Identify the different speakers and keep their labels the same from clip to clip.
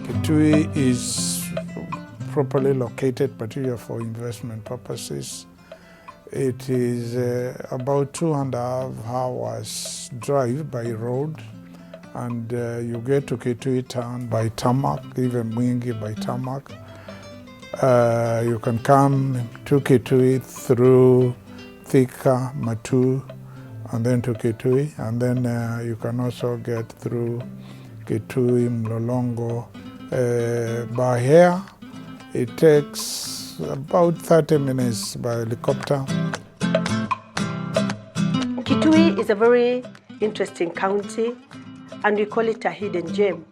Speaker 1: Kitui is properly located, particularly for investment purposes. It is about 2.5 hours drive by road, and you get to Kitui town by tarmac, even Mwingi by tarmac. You can come to Kitui through Thika, Matu, and then to Kitui, and then you can also get through Kitui, Mlolongo. By air, it takes about 30 minutes by helicopter.
Speaker 2: Kitui is a very interesting county, and we call it a hidden gem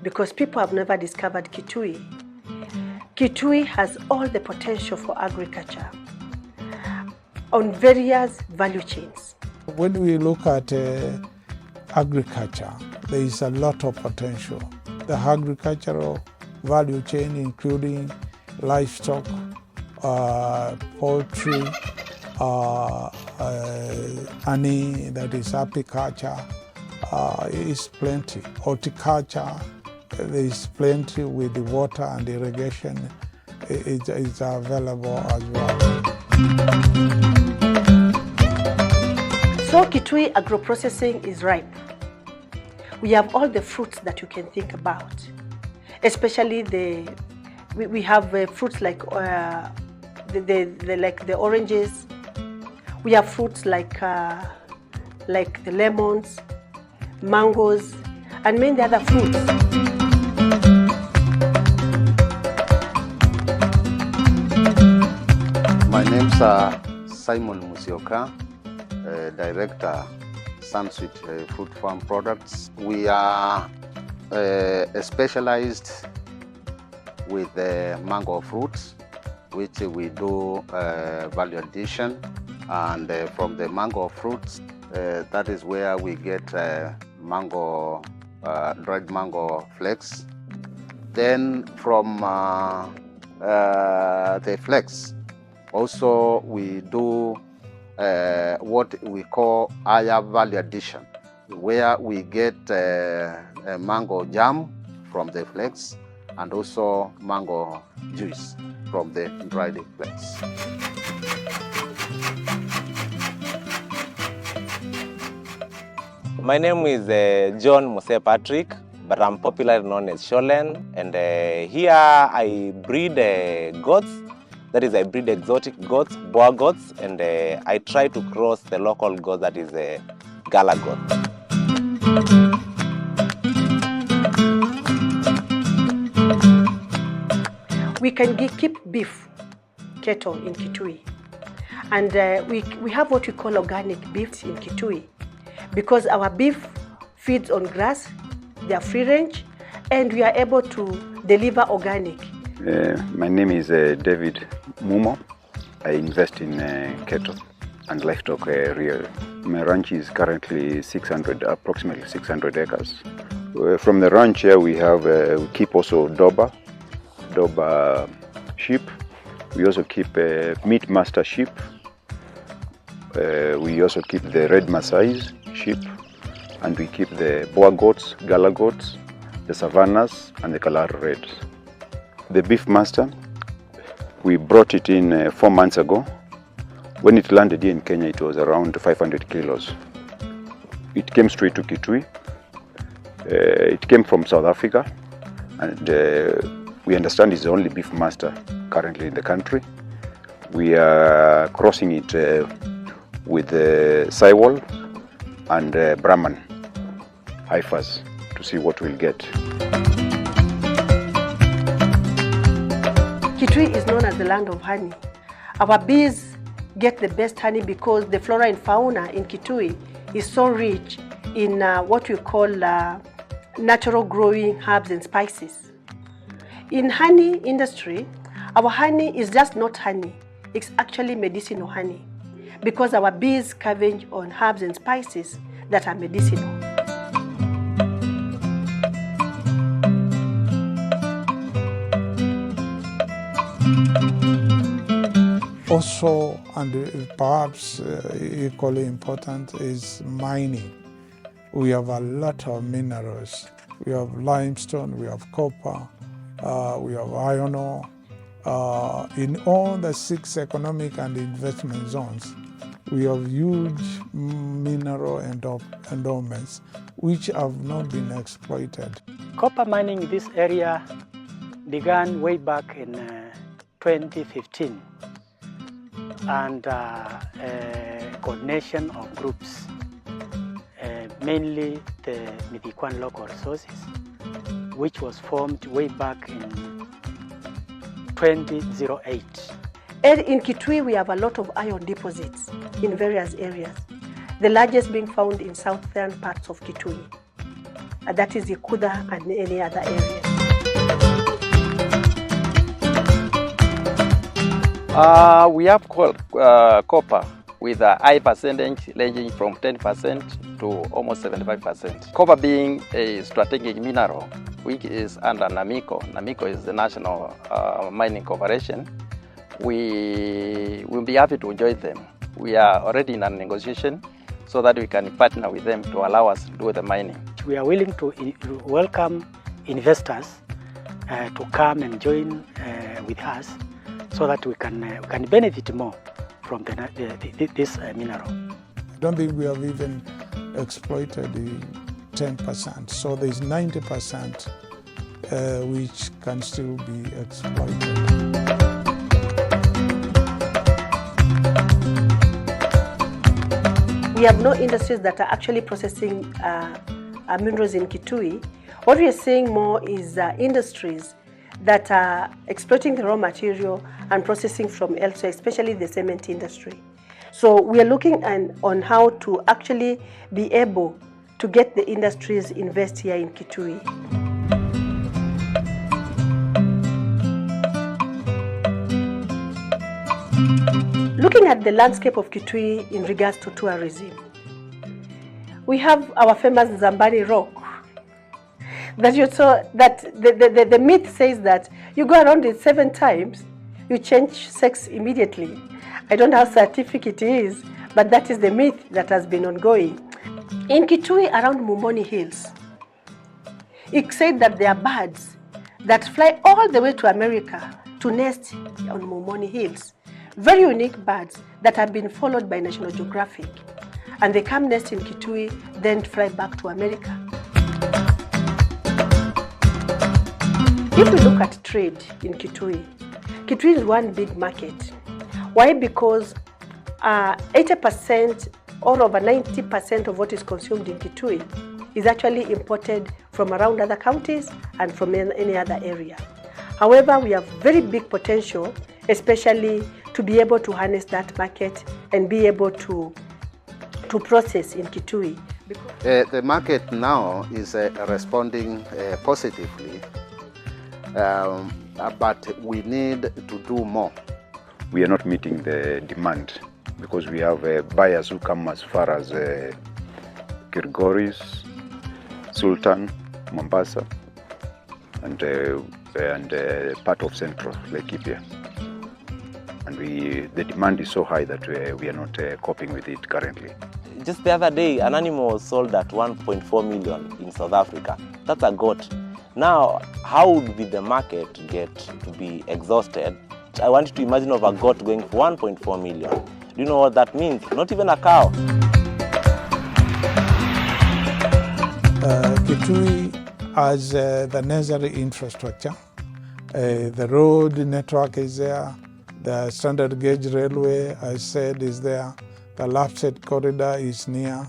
Speaker 2: because people have never discovered Kitui. Kitui has all the potential for agriculture on various value chains.
Speaker 1: When we look at agriculture, there is a lot of potential. The agricultural value chain, including livestock, poultry, honey, that is apiculture, is plenty. Horticulture, there is plenty with the water and irrigation is available as well.
Speaker 2: So Kitui agro-processing is ripe. We have all the fruits that you can think about, especially we have fruits like the oranges. We have fruits like the lemons, mangoes, and many other fruits.
Speaker 3: My name's Simon Musioka, Director, Sunsweet Fruit Farm Products. We are specialized with mango fruits, which we do value addition. And from the mango fruits, that is where we get mango, dried mango flakes. Then from the flakes, also we do what we call higher value addition, where we get mango jam from the flakes and also mango juice from the dried flakes.
Speaker 4: My name is John Mose Patrick, but I'm popularly known as Sholen, and here I breed goats. That is, I breed exotic goats, Boer goats, and I try to cross the local goat that is Gala goat.
Speaker 2: We can keep beef cattle in Kitui, and we have what we call organic beef in Kitui because our beef feeds on grass, they are free range, and we are able to deliver organic.
Speaker 5: My name is David Mumo. I invest in cattle and livestock rear. My ranch is currently approximately 600 acres. From the ranch here we keep also Doba sheep. We also keep meat master sheep. We also keep the red Maasai sheep, and we keep the Boer goats, Gala goats, the Savannas, and the Kalahari Reds. The beef master, we brought it in 4 months ago. When it landed here in Kenya, it was around 500 kilos. It came straight to Kitui. It came from South Africa, and we understand it's the only beef master currently in the country. We are crossing it with Saiwal and Brahman heifers to see what we'll get.
Speaker 2: Kitui is known as the land of honey. Our bees get the best honey because the flora and fauna in Kitui is so rich in what we call natural growing herbs and spices. In honey industry, our honey is just not honey, it's actually medicinal honey because our bees scavenge on herbs and spices that are medicinal.
Speaker 1: Also, and perhaps equally important, is mining. We have a lot of minerals we have limestone, we have copper, we have iron ore. In all the 6 economic and investment zones, we have huge mineral endowments which have not been exploited.
Speaker 6: Copper mining in this area began way back in 2015, and a coordination of groups, mainly the Midikwan Local Resources, which was formed way back in 2008.
Speaker 2: And in Kitui, we have a lot of iron deposits in various areas, the largest being found in southern parts of Kitui. And that is Ikuda and any other areas.
Speaker 7: We have copper with a high percentage ranging from 10% to almost 75%. Copper being a strategic mineral, which is under NAMICO. NAMICO is the National Mining Corporation. We will be happy to join them. We are already in a negotiation so that we can partner with them to allow us to do the mining.
Speaker 6: We are willing to welcome investors to come and join with us so that we can benefit more from this mineral.
Speaker 1: I don't think we have even exploited the 10%, so there's 90% which can still be exploited.
Speaker 2: We have no industries that are actually processing minerals in Kitui. What we are seeing more is industries that are exploiting the raw material and processing from elsewhere, especially the cement industry. So we are looking on how to actually be able to get the industries invest here in Kitui. Looking at the landscape of Kitui in regards to tourism, we have our famous Zambani Rock. That you saw, that the myth says that you go around it 7 times, you change sex immediately. I don't know how scientific it is, but that is the myth that has been ongoing. In Kitui, around Mumoni Hills, it's said that there are birds that fly all the way to America to nest on Mumoni Hills. Very unique birds that have been followed by National Geographic. And they come nest in Kitui, then fly back to America. If we look at trade in Kitui, Kitui is one big market. Why? Because 80% or over 90% of what is consumed in Kitui is actually imported from around other counties and from any other area. However, we have very big potential, especially to be able to harness that market and be able to process in Kitui.
Speaker 3: The market now is responding positively, but we need to do more.
Speaker 5: We are not meeting the demand because we have buyers who come as far as Kilgoris, Sultan, Mombasa, and part of Central Laikipia. And the demand is so high that we are not coping with it currently.
Speaker 4: Just the other day, an animal was sold at 1.4 million in South Africa. That's a goat. Now, how did the market get to be exhausted? I want you to imagine of a goat going for 1.4 million. Do you know what that means? Not even a cow.
Speaker 1: Kitui has the necessary infrastructure. The road network is there. The standard gauge railway, I said, is there. The Lapset corridor is near.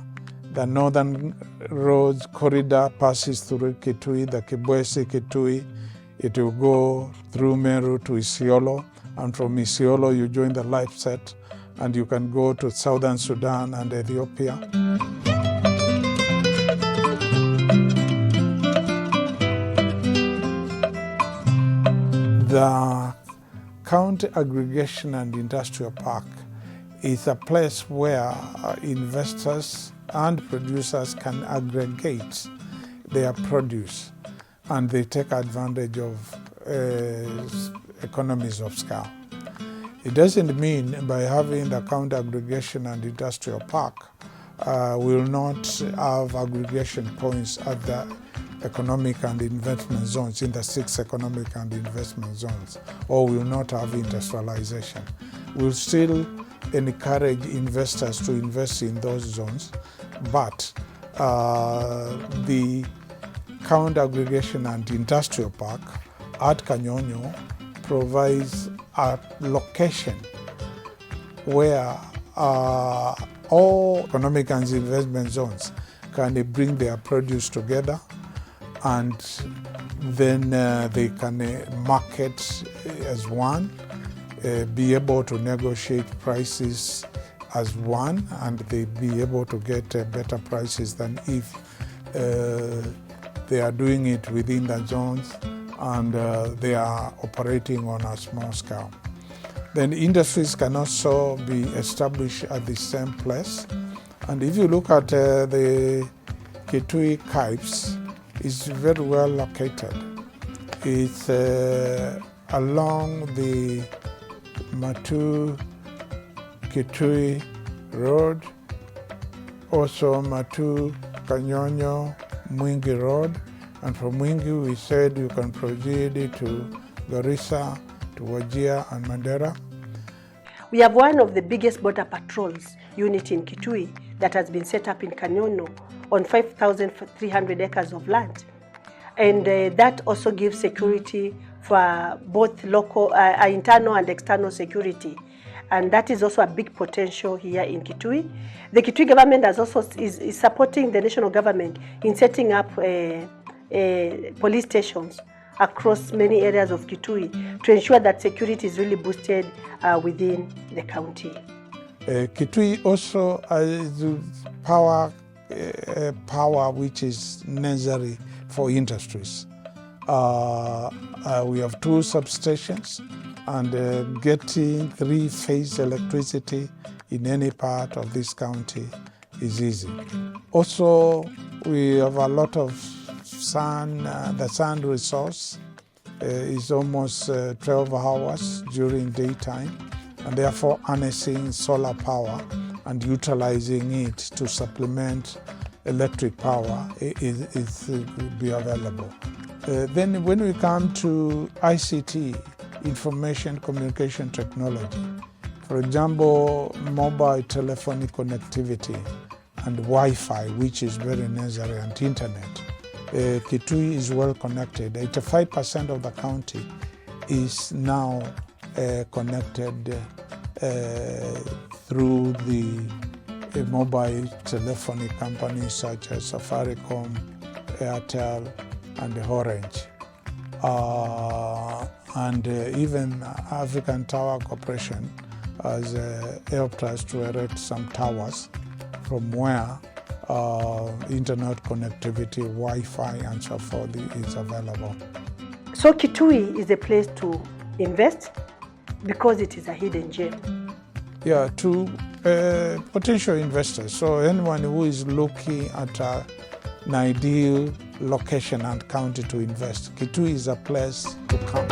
Speaker 1: The northern roads corridor passes through Kitui, the Kibwezi Kitui. It will go through Meru to Isiolo, and from Isiolo you join the Lapset, and you can go to southern Sudan and Ethiopia. The County Aggregation and Industrial Park is a place where investors and producers can aggregate their produce, and they take advantage of economies of scale. It doesn't mean by having the County Aggregation and Industrial Park we will not have aggregation points at the economic and investment zones, in the 6 economic and investment zones, or will not have industrialization. We'll still encourage investors to invest in those zones, but the County Aggregation and Industrial Park at Kanyonyo provides a location where all economic and investment zones can bring their produce together, and then they can market as one, be able to negotiate prices as one, and they be able to get better prices than if they are doing it within the zones and they are operating on a small scale. Then industries can also be established at the same place. And if you look at the Kitui Kipes, it's very well located. It's along the Matu-Kitui Road, also Matu-Kanyonyo Mwingi Road, and from Mwingi we said you can proceed to Garissa, to Wajir and Mandera.
Speaker 2: We have one of the biggest border patrols unit in Kitui that has been set up in Kanyonyo on 5,300 acres of land. And that also gives security for both local, internal and external security. And that is also a big potential here in Kitui. The Kitui government is supporting the national government in setting up police stations across many areas of Kitui to ensure that security is really boosted within the county.
Speaker 1: Kitui also has power which is necessary for industries. We have 2 substations, and getting 3-phase electricity in any part of this county is easy. Also, we have a lot of sun. The sun resource is almost 12 hours during daytime, and therefore harnessing solar power and utilizing it to supplement electric power is be available. Then when we come to ICT, information communication technology, for example, mobile telephony connectivity and Wi-Fi, which is very necessary, and internet. Kitui is well connected. 85% of the county is now connected through the mobile telephony companies such as Safaricom, Airtel, and Orange. And even African Tower Corporation has helped us to erect some towers from where internet connectivity, Wi-Fi, and so forth is available.
Speaker 2: So Kitui is a place to invest because it is a hidden gem.
Speaker 1: Yeah, to potential investors. So anyone who is looking at an ideal location and county to invest, Kitui is a place to come.